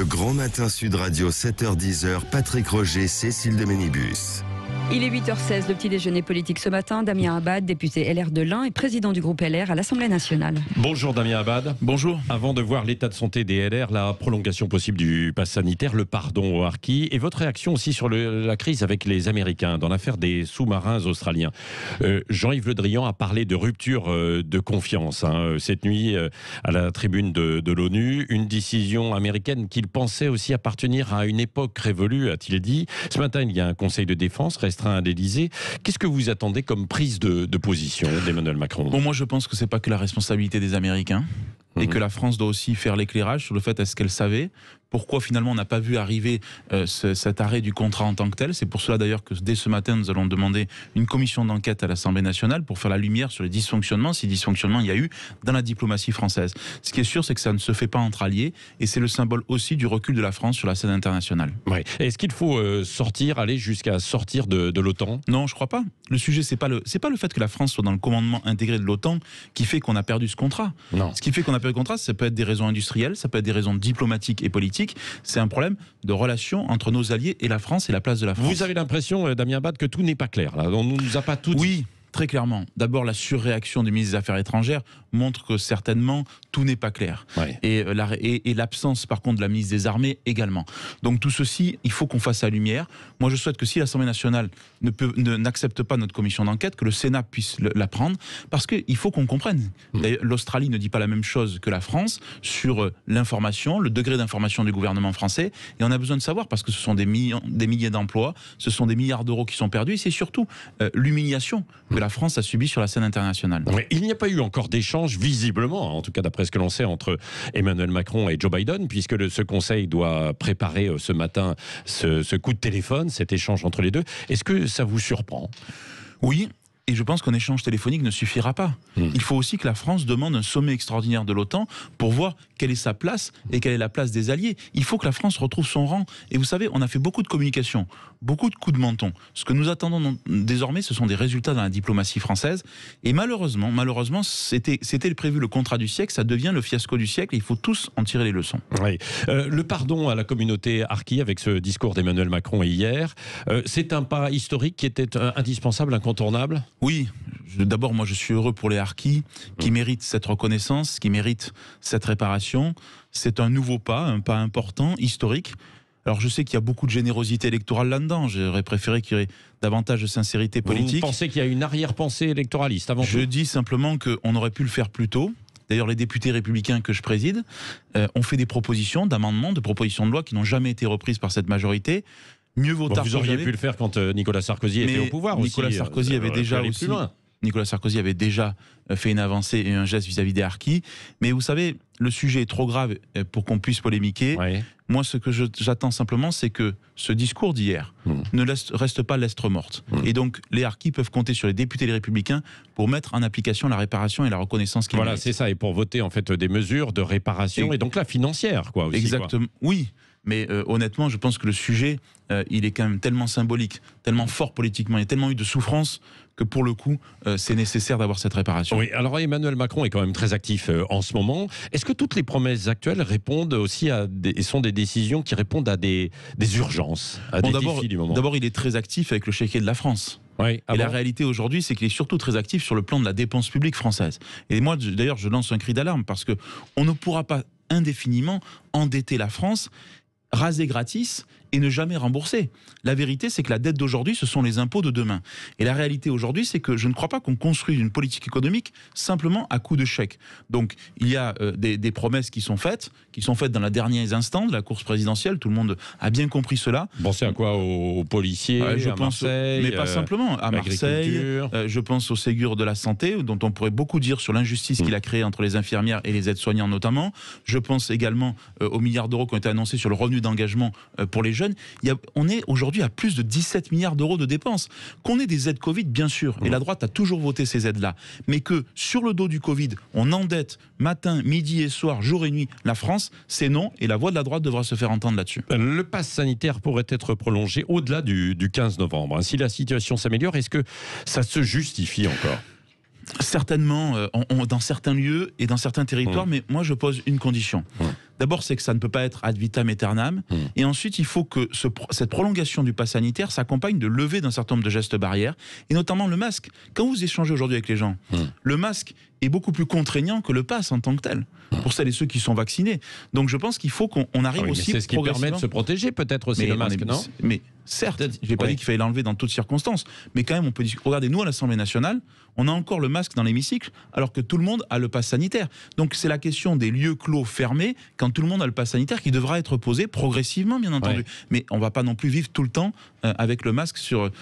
Grand Matin Sud Radio, 7h-10h, Patrick Roger, Cécile de Ménibus. Il est 8h16, le petit déjeuner politique ce matin. Damien Abad, député LR de l'Ain et président du groupe LR à l'Assemblée nationale. Bonjour Damien Abad. Bonjour. Avant de voir l'état de santé des LR, la prolongation possible du pass sanitaire, le pardon aux harkis et votre réaction aussi sur la crise avec les Américains dans l'affaire des sous-marins australiens. Jean-Yves Le Drian a parlé de rupture de confiance cette nuit à la tribune de l'ONU. Une décision américaine qu'il pensait aussi appartenir à une époque révolue, a-t-il dit. Ce matin, il y a un conseil de défense restreint à l'Élysée. Qu'est-ce que vous attendez comme prise de position d'Emmanuel Macron ? Bon, moi je pense que c'est pas que la responsabilité des Américains et que la France doit aussi faire l'éclairage sur le fait est-ce qu'elle savait pourquoi finalement on n'a pas vu arriver cet arrêt du contrat en tant que tel. C'est pour cela d'ailleurs que dès ce matin nous allons demander une commission d'enquête à l'Assemblée nationale pour faire la lumière sur les dysfonctionnements, si dysfonctionnements il y a eu dans la diplomatie française. Ce qui est sûr, c'est que ça ne se fait pas entre alliés et c'est le symbole aussi du recul de la France sur la scène internationale. Ouais. Est-ce qu'il faut aller jusqu'à sortir de l'OTAN ? Non, je crois pas. Le sujet, c'est pas le fait que la France soit dans le commandement intégré de l'OTAN qui fait qu'on a perdu ce contrat. Non. Ce qui fait qu'on a perdu le contrat, ça peut être des raisons industrielles, ça peut être des raisons diplomatiques et politiques. C'est un problème de relation entre nos alliés et la France et la place de la France. Vous avez l'impression, Damien Abad, que tout n'est pas clair là. On ne nous a pas tout dit. Oui. Très clairement. D'abord, la surréaction du ministre des Affaires étrangères montre que certainement tout n'est pas clair. Ouais. Et l'absence, par contre, de la ministre des Armées également. Donc tout ceci, il faut qu'on fasse la lumière. Moi, je souhaite que si l'Assemblée nationale n'accepte pas notre commission d'enquête, que le Sénat puisse la prendre, parce qu'il faut qu'on comprenne. L'Australie ne dit pas la même chose que la France sur l'information, le degré d'information du gouvernement français, et on a besoin de savoir, parce que ce sont des milliers d'emplois, ce sont des milliards d'euros qui sont perdus, et c'est surtout l'humiliation que la France a subi sur la scène internationale. Mais il n'y a pas eu encore d'échange, visiblement, en tout cas d'après ce que l'on sait, entre Emmanuel Macron et Joe Biden, puisque ce Conseil doit préparer ce matin ce coup de téléphone, cet échange entre les deux. Est-ce que ça vous surprend ? Oui. Et je pense qu'un échange téléphonique ne suffira pas. Il faut aussi que la France demande un sommet extraordinaire de l'OTAN pour voir quelle est sa place et quelle est la place des alliés. Il faut que la France retrouve son rang. Et vous savez, on a fait beaucoup de communication, beaucoup de coups de menton. Ce que nous attendons désormais, ce sont des résultats dans la diplomatie française. Et malheureusement, c'était prévu le contrat du siècle, ça devient le fiasco du siècle. Et il faut tous en tirer les leçons. Oui. Le pardon à la communauté harkie avec ce discours d'Emmanuel Macron hier, c'est un pas historique qui était indispensable, incontournable ? Oui, d'abord moi je suis heureux pour les harkis qui méritent cette reconnaissance, qui méritent cette réparation. C'est un nouveau pas, un pas important, historique. Alors je sais qu'il y a beaucoup de générosité électorale là-dedans, j'aurais préféré qu'il y ait davantage de sincérité politique. Vous pensez qu'il y a une arrière-pensée électoraliste avant tout ? Je dis simplement qu'on aurait pu le faire plus tôt. D'ailleurs, les députés républicains que je préside ont fait des propositions d'amendements, de propositions de loi qui n'ont jamais été reprises par cette majorité. Mieux vaut tard que jamais. Vous auriez pu le faire quand Nicolas Sarkozy était au pouvoir Nicolas aussi. Sarkozy avait déjà aussi. Nicolas Sarkozy avait déjà fait une avancée et un geste vis-à-vis des harkis. Mais vous savez, le sujet est trop grave pour qu'on puisse polémiquer. Ouais. Moi, ce que j'attends simplement, c'est que ce discours d'hier ne reste pas lettre morte. Et donc, les harkis peuvent compter sur les députés les républicains pour mettre en application la réparation et la reconnaissance qu'ils méritent. Voilà, c'est ça. Et pour voter en fait des mesures de réparation et donc la financière, quoi. Aussi, exactement. Quoi. Oui. Mais honnêtement, je pense que le sujet, il est quand même tellement symbolique, tellement fort politiquement, il y a tellement eu de souffrance que pour le coup, c'est nécessaire d'avoir cette réparation. Oui, alors Emmanuel Macron est quand même très actif en ce moment. Est-ce que toutes les promesses actuelles répondent aussi sont des décisions qui répondent à des urgences, à des défis du moment ? D'abord, il est très actif avec le chéquier de la France. Oui, la réalité aujourd'hui, c'est qu'il est surtout très actif sur le plan de la dépense publique française. Et moi, d'ailleurs, je lance un cri d'alarme parce qu'on ne pourra pas indéfiniment endetter la France, raser gratis et ne jamais rembourser. La vérité, c'est que la dette d'aujourd'hui, ce sont les impôts de demain. Et la réalité aujourd'hui, c'est que je ne crois pas qu'on construise une politique économique simplement à coup de chèques. Donc, il y a des promesses qui sont faites dans la dernière instants de la course présidentielle. Tout le monde a bien compris cela. Pensez à quoi ? Aux policiers, à Marseille, mais pas simplement, à Marseille. Je pense au Ségur de la santé, dont on pourrait beaucoup dire sur l'injustice qu'il a créée entre les infirmières et les aides-soignants notamment. Je pense également aux milliards d'euros qui ont été annoncés sur le revenu d'engagement pour les jeunes. On est aujourd'hui à plus de 17 milliards d'euros de dépenses. Qu'on ait des aides Covid, bien sûr, et la droite a toujours voté ces aides-là, mais que sur le dos du Covid, on endette matin, midi et soir, jour et nuit la France, c'est non, et la voix de la droite devra se faire entendre là-dessus. Le pass sanitaire pourrait être prolongé au-delà du 15 novembre. Si la situation s'améliore, est-ce que ça se justifie encore ? Certainement, dans certains lieux et dans certains territoires, mais moi je pose une condition. D'abord, c'est que ça ne peut pas être ad vitam aeternam. Et ensuite, il faut que cette prolongation du pass sanitaire s'accompagne de levée d'un certain nombre de gestes barrières, et notamment le masque. Quand vous échangez aujourd'hui avec les gens, le masque est beaucoup plus contraignant que le pass en tant que tel, pour celles et ceux qui sont vaccinés. Donc je pense qu'il faut qu'on arrive aussi... C'est ce qui permet de se protéger peut-être aussi, le masque, non ? Mais certes, je n'ai pas dit qu'il fallait l'enlever dans toutes circonstances, mais quand même on peut dire, regardez, nous à l'Assemblée nationale, on a encore le masque dans l'hémicycle, alors que tout le monde a le pass sanitaire. Donc c'est la question des lieux clos fermés, quand tout le monde a le pass sanitaire, qui devra être posé progressivement, bien entendu. Mais on ne va pas non plus vivre tout le temps avec le masque sur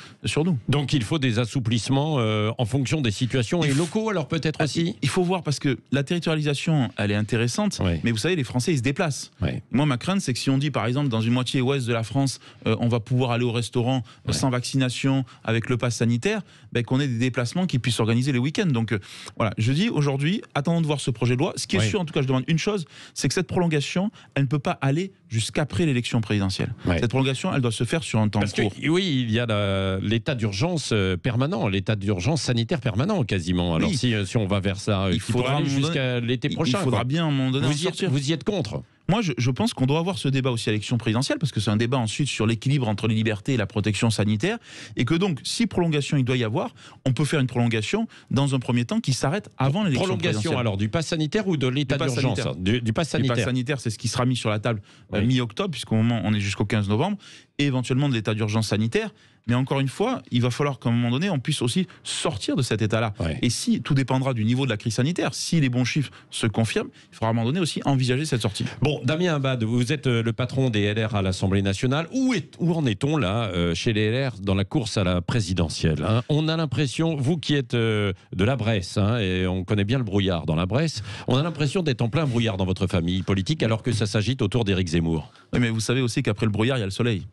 nous. Donc il faut des assouplissements en fonction des situations et locaux, alors peut-être aussi. Il faut voir, parce que la territorialisation, elle est intéressante, mais vous savez, les Français, ils se déplacent. Moi, ma crainte, c'est que si on dit, par exemple, dans une moitié ouest de la France, on va pouvoir aller au restaurant sans vaccination, avec le pass sanitaire, qu'on ait des déplacements qui puissent s'organiser les week-ends. Donc voilà, je dis aujourd'hui, attendons de voir ce projet de loi. Ce qui est sûr, en tout cas, je demande une chose, c'est que cette prolongation, elle ne peut pas aller jusqu'après l'élection présidentielle. Cette prolongation, elle doit se faire sur un temps court. Oui, il y a l'état d'urgence permanent, l'état d'urgence sanitaire permanent quasiment. Alors si on va vers ça, il faudra aller jusqu'à l'été prochain. Il faudra bien à un moment donné vous y êtes contre ? Moi, je pense qu'on doit avoir ce débat aussi à l'élection présidentielle, parce que c'est un débat ensuite sur l'équilibre entre les libertés et la protection sanitaire, et que donc, si prolongation il doit y avoir, on peut faire une prolongation dans un premier temps qui s'arrête avant l'élection présidentielle. Prolongation alors du pass sanitaire ou de l'état d'urgence ? Du pass sanitaire. Du pass sanitaire, c'est ce qui sera mis sur la table mi-octobre, puisqu'au moment on est jusqu'au 15 novembre, et éventuellement de l'état d'urgence sanitaire. Mais encore une fois, il va falloir qu'à un moment donné, on puisse aussi sortir de cet état-là. Et si tout dépendra du niveau de la crise sanitaire, si les bons chiffres se confirment, il faudra à un moment donné aussi envisager cette sortie. Bon, Damien Abad, vous êtes le patron des LR à l'Assemblée nationale. Où en est-on là, chez les LR, dans la course à la présidentielle, hein ? On a l'impression, vous qui êtes de la Bresse, hein, et on connaît bien le brouillard dans la Bresse, on a l'impression d'être en plein brouillard dans votre famille politique, alors que ça s'agite autour d'Éric Zemmour. Oui, mais vous savez aussi qu'après le brouillard, il y a le soleil.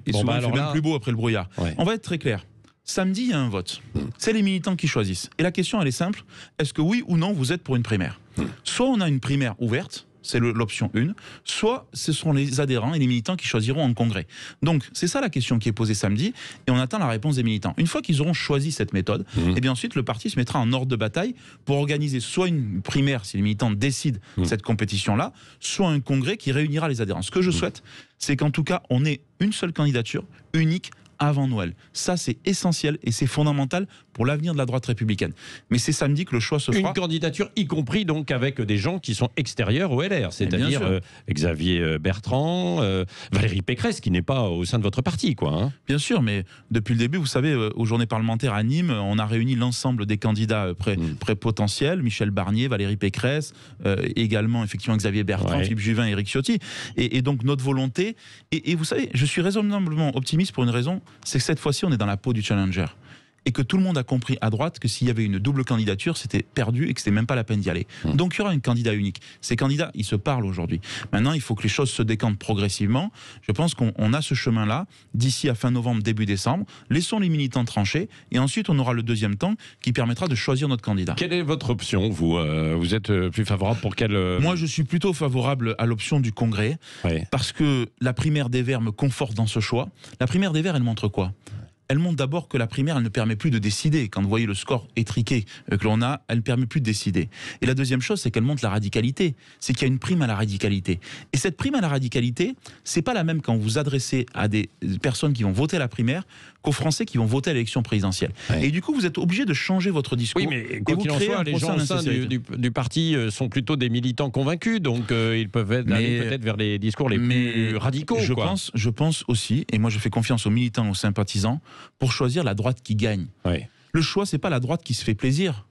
Et souvent, il fait même plus beau après le brouillard. On va être très clair. Samedi, il y a un vote. C'est les militants qui choisissent. Et la question, elle est simple. Est-ce que oui ou non, vous êtes pour une primaire ? Soit on a une primaire ouverte, c'est l'option 1, soit ce seront les adhérents et les militants qui choisiront en congrès. Donc, c'est ça la question qui est posée samedi, et on attend la réponse des militants. Une fois qu'ils auront choisi cette méthode, et bien ensuite, le parti se mettra en ordre de bataille pour organiser soit une primaire, si les militants décident cette compétition-là, soit un congrès qui réunira les adhérents. Ce que je souhaite, c'est qu'en tout cas, on ait une seule candidature, unique, avant Noël. Ça, c'est essentiel et c'est fondamental pour l'avenir de la droite républicaine. Mais c'est samedi que le choix se fera. Une candidature, y compris donc avec des gens qui sont extérieurs au LR, c'est-à-dire Xavier Bertrand, Valérie Pécresse, qui n'est pas au sein de votre parti, quoi. Hein. Bien sûr, mais depuis le début, vous savez, aux journées parlementaires à Nîmes, on a réuni l'ensemble des candidats pré-potentiels, Michel Barnier, Valérie Pécresse, également effectivement Xavier Bertrand, Philippe Juvin, Éric Ciotti. Et donc notre volonté, et vous savez, je suis raisonnablement optimiste pour une raison, c'est que cette fois-ci, on est dans la peau du challenger. Et que tout le monde a compris à droite que s'il y avait une double candidature, c'était perdu et que c'était même pas la peine d'y aller. Donc il y aura un candidat unique. Ces candidats, ils se parlent aujourd'hui. Maintenant, il faut que les choses se décantent progressivement. Je pense qu'on a ce chemin-là d'ici à fin novembre, début décembre. Laissons les militants trancher et ensuite on aura le deuxième temps qui permettra de choisir notre candidat. Quelle est votre option, vous vous êtes plus favorable pour quelle Moi, je suis plutôt favorable à l'option du Congrès parce que la primaire des Verts me conforte dans ce choix. La primaire des Verts, elle montre quoi ? Elle montre d'abord que la primaire, elle ne permet plus de décider. Quand vous voyez le score étriqué que l'on a, elle ne permet plus de décider. Et la deuxième chose, c'est qu'elle montre la radicalité. C'est qu'il y a une prime à la radicalité. Et cette prime à la radicalité, c'est pas la même quand vous vous adressez à des personnes qui vont voter à la primaire qu'aux Français qui vont voter à l'élection présidentielle. Et du coup, vous êtes obligé de changer votre discours. Oui, mais quoi qu'il en soit, les gens au sein du parti sont plutôt des militants convaincus, donc ils peuvent aller peut-être vers les discours les plus radicaux. Je pense aussi, et moi je fais confiance aux militants, aux sympathisants, pour choisir la droite qui gagne. Le choix, c'est pas la droite qui se fait plaisir.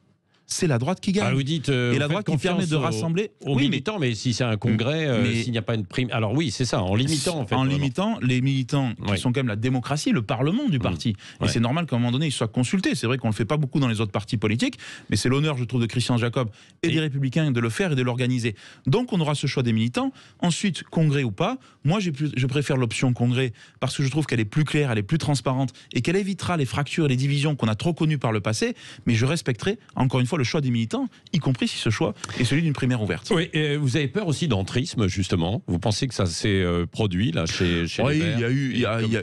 C'est la droite qui gagne. Vous dites, et la droite qui permet de rassembler aux militants, mais si c'est un congrès, s'il n'y a pas une prime. Alors oui, c'est ça, en limitant en fait. En limitant les militants qui sont quand même la démocratie, le parlement du parti. Et c'est normal qu'à un moment donné, ils soient consultés. C'est vrai qu'on ne le fait pas beaucoup dans les autres partis politiques, mais c'est l'honneur, je trouve, de Christian Jacob et des Républicains de le faire et de l'organiser. Donc on aura ce choix des militants. Ensuite, congrès ou pas, moi je préfère l'option congrès parce que je trouve qu'elle est plus claire, elle est plus transparente et qu'elle évitera les fractures et les divisions qu'on a trop connues par le passé, mais je respecterai encore une fois le le choix des militants, y compris si ce choix est celui d'une primaire ouverte. Oui, et vous avez peur aussi d'entrisme, justement. Vous pensez que ça s'est produit là chez les Verts?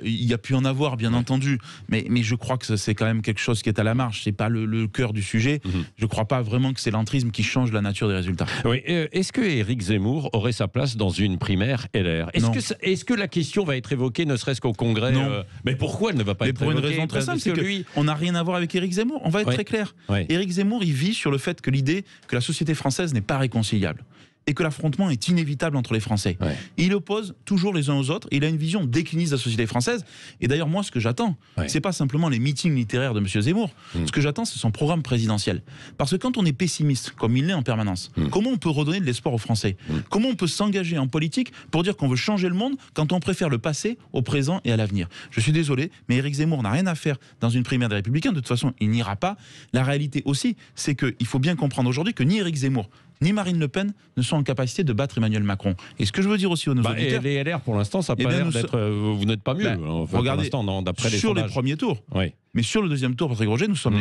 Il y a pu en avoir, bien entendu, mais je crois que c'est quand même quelque chose qui est à la marge. C'est pas le cœur du sujet. Je crois pas vraiment que c'est l'entrisme qui change la nature des résultats. Oui, est-ce que Éric Zemmour aurait sa place dans une primaire LR? Est-ce que la question va être évoquée, ne serait-ce qu'au Congrès? Mais pourquoi elle ne va pas être évoquée? Pour une raison très simple, c'est que on n'a rien à voir avec Éric Zemmour. On va être très clair. Éric Zemmour, il vit sur le fait que l'idée que la société française n'est pas réconciliable et que l'affrontement est inévitable entre les Français. Il oppose toujours les uns aux autres. Il a une vision décliniste de la société française. Et d'ailleurs, moi, ce que j'attends, c'est pas simplement les meetings littéraires de M. Zemmour. Ce que j'attends, c'est son programme présidentiel. Parce que quand on est pessimiste, comme il l'est en permanence, comment on peut redonner de l'espoir aux Français? Comment on peut s'engager en politique pour dire qu'on veut changer le monde quand on préfère le passé au présent et à l'avenir? Je suis désolé, mais Éric Zemmour n'a rien à faire dans une primaire des Républicains. De toute façon, il n'ira pas. La réalité aussi, c'est qu'il faut bien comprendre aujourd'hui que ni Éric Zemmour, ni Marine Le Pen ne sont en capacité de battre Emmanuel Macron. Et ce que je veux dire aussi aux auditeurs... Et les LR, pour l'instant, ça n'a pas l'air d'être... Vous n'êtes pas mieux, regardez, pour l'instant, d'après les sur sondages. Les premiers tours. Mais sur le deuxième tour, Patrick Roger, nous sommes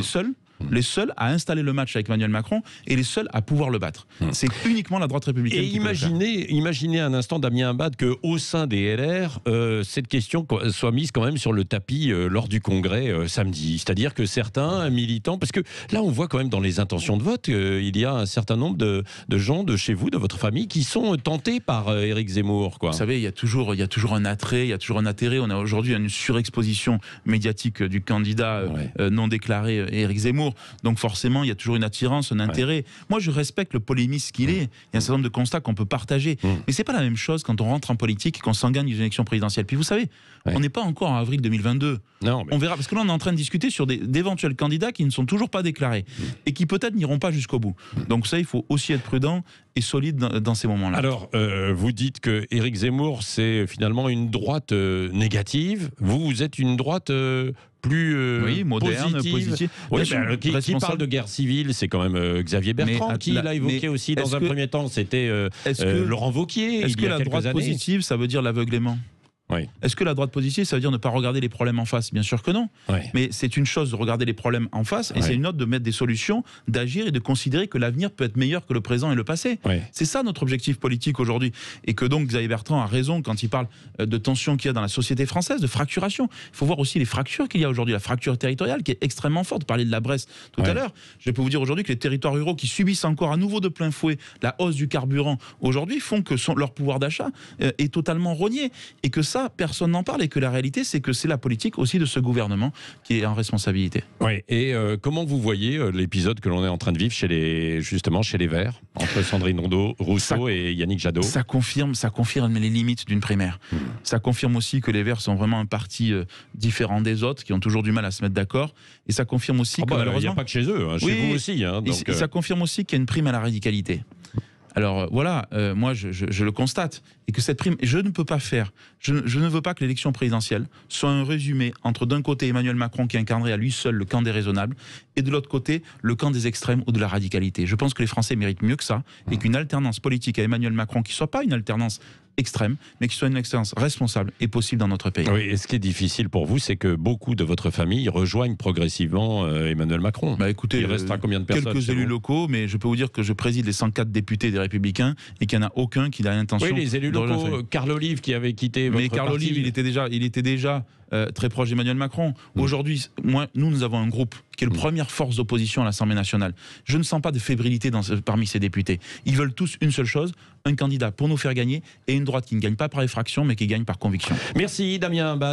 les seuls à installer le match avec Emmanuel Macron et les seuls à pouvoir le battre. C'est uniquement la droite républicaine qui peut le faire. Imaginez un instant, Damien Abad, qu'au sein des LR, cette question soit mise quand même sur le tapis lors du congrès samedi. C'est-à-dire que certains militants... Parce que là, on voit quand même dans les intentions de vote, il y a un certain nombre de gens de chez vous, de votre famille, qui sont tentés par Éric Zemmour. Vous savez, il y a toujours un attrait, il y a toujours un intérêt. On a aujourd'hui une surexposition médiatique du candidat non déclaré Éric Zemmour. Donc forcément, il y a toujours une attirance, un intérêt. Moi, je respecte le polémiste qu'il est. Il y a un certain nombre de constats qu'on peut partager. Mais c'est pas la même chose quand on rentre en politique et qu'on s'engage dans une élection présidentielle. Puis vous savez, on n'est pas encore en avril 2022. Non, mais... On verra, parce que là, on est en train de discuter sur d'éventuels candidats qui ne sont toujours pas déclarés et qui peut-être n'iront pas jusqu'au bout. Donc ça, il faut aussi être prudent et solide dans ces moments-là. Alors, vous dites que Éric Zemmour, c'est finalement une droite négative. Vous êtes une droite... plus moderne, positive. Qui parle de guerre civile, c'est quand même Xavier Bertrand qui l'a évoqué aussi dans un premier temps. C'était Laurent Wauquiez. Est-ce que la droite positive, ça veut dire l'aveuglement? Est-ce que la droite positive, ça veut dire ne pas regarder les problèmes en face? Bien sûr que non. Mais c'est une chose de regarder les problèmes en face et c'est une autre de mettre des solutions, d'agir et de considérer que l'avenir peut être meilleur que le présent et le passé. C'est ça notre objectif politique aujourd'hui. Et que donc Xavier Bertrand a raison quand il parle de tensions qu'il y a dans la société française, de fracturation. Il faut voir aussi les fractures qu'il y a aujourd'hui, la fracture territoriale qui est extrêmement forte. Parler de la Bresse tout à l'heure. Je peux vous dire aujourd'hui que les territoires ruraux qui subissent encore à nouveau de plein fouet la hausse du carburant aujourd'hui font que leur pouvoir d'achat est totalement rogné. Et que ça, personne n'en parle et que la réalité, c'est que c'est la politique aussi de ce gouvernement qui est en responsabilité. Et comment vous voyez l'épisode que l'on est en train de vivre chez les Verts, entre Sandrine Rousseau et Yannick Jadot? Ça confirme les limites d'une primaire. Ça confirme aussi que les Verts sont vraiment un parti différent des autres, qui ont toujours du mal à se mettre d'accord. Et ça confirme aussi que malheureusement... Il n'y a pas que chez eux, chez vous aussi. Et ça confirme aussi qu'il y a une prime à la radicalité. Alors voilà, moi je le constate, et que cette prime, je ne peux pas faire, je ne veux pas que l'élection présidentielle soit un résumé entre d'un côté Emmanuel Macron qui incarnerait à lui seul le camp des raisonnables, et de l'autre côté le camp des extrêmes ou de la radicalité. Je pense que les Français méritent mieux que ça, et qu'une alternance politique à Emmanuel Macron qui ne soit pas une alternance extrême, mais qui soit une expérience responsable et possible dans notre pays. Oui, et ce qui est difficile pour vous, c'est que beaucoup de votre famille rejoignent progressivement Emmanuel Macron. Écoutez, il restera combien de personnes? Quelques élus locaux, mais je peux vous dire que je préside les 104 députés des Républicains et qu'il n'y en a aucun qui a l'intention... Oui, les élus locaux, Carl Olive qui avait quitté votre parti. Mais Carl Olive, il était déjà très proche d'Emmanuel Macron. Aujourd'hui, nous avons un groupe qui est la première force d'opposition à l'Assemblée nationale. Je ne sens pas de fébrilité parmi ces députés. Ils veulent tous une seule chose, un candidat pour nous faire gagner et une droite qui ne gagne pas par effraction mais qui gagne par conviction. Merci Damien Abad.